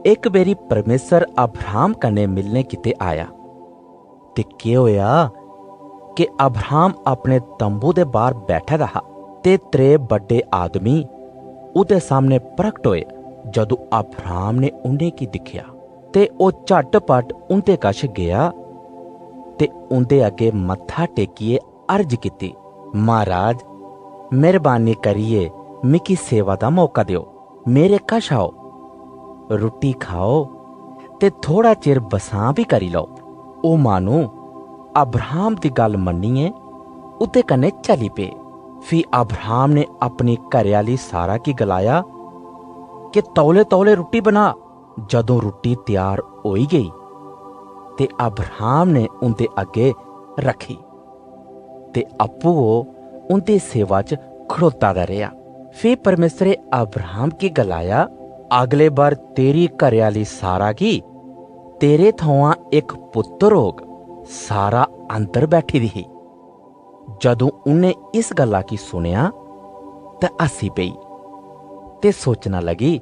एक बेरी परमेसर अब्राहम कन्ने मिलने किते आया ते केह् होया कि अब्राहम अपने तंबू दे बाहर बैठा दा हा ते 3 बड्डे आदमी उदे सामने प्रगट होए। जदों अब्राहम ने उन्हें की दिखया ते ओ झटपट उंदे कश गया ते उंदे अगे मत्था टेकिए अर्ज कीती, महाराज मेहरबानी करिए मिकी सेवा दा मौका दियो, मेरे कश आओ, रुट्टी खाओ ते थोड़ा चिर बसां भी करी लो। ओ मानू अब्राहम दी गल मन्निए उदे कन्ने चली पे। फ्ही अब्राहम ने अपनी घरेआली सारा की गलाया कि तौले तौले रुट्टी बना। जदों रुट्टी तैयार होई गई ते अब्राहम ने उंदे अगे रखी ते अप्पू उंदी सेवा च खड़ोता दा रेहा। फिर परमेसरे अब्राहम की गलाया, अगले बार तेरी घरेआली सारा की तेरे थमां एक पुत्तर होग। सारा अंदर बैठी दी ही। जदों उन्हें इस गल्ला की सुनिया ते हसी पई ते सोचना लगी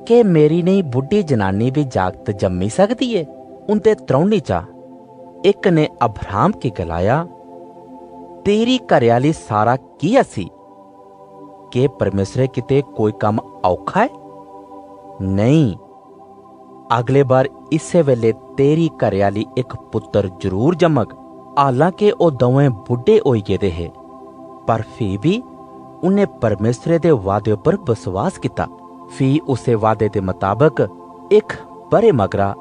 कि मेरी नहीं बुढ़ी जनानी भी जागत जम्मी सकती है। उनते त्रौनी चा एक ने अब्राहम की गलाया, तेरी घरेआली सारा की हसी के परमेसरे किते कोई काम औखा है? नहीं, अगले बार इसे वेले तेरी घरेआली एक पुत्र जरूर जमग। हालांकि ओ दोवें बुढ़े होई गेदे हे, पर फ्ही भी उन्हें परमेसरे दे वादे पर विश्वास किता। फ्ही उसे वादे दे मुताबिक एक बरे मगरा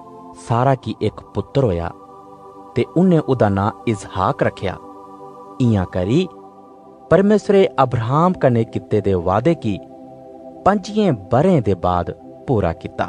सारा की एक पुत्र होया ते उन्हें उदा नां इसहाक रखया। इयां करी परमेसरे अब्राहम कन्ने किते दे वादे की 5 बरें दे बाद पूरा किता।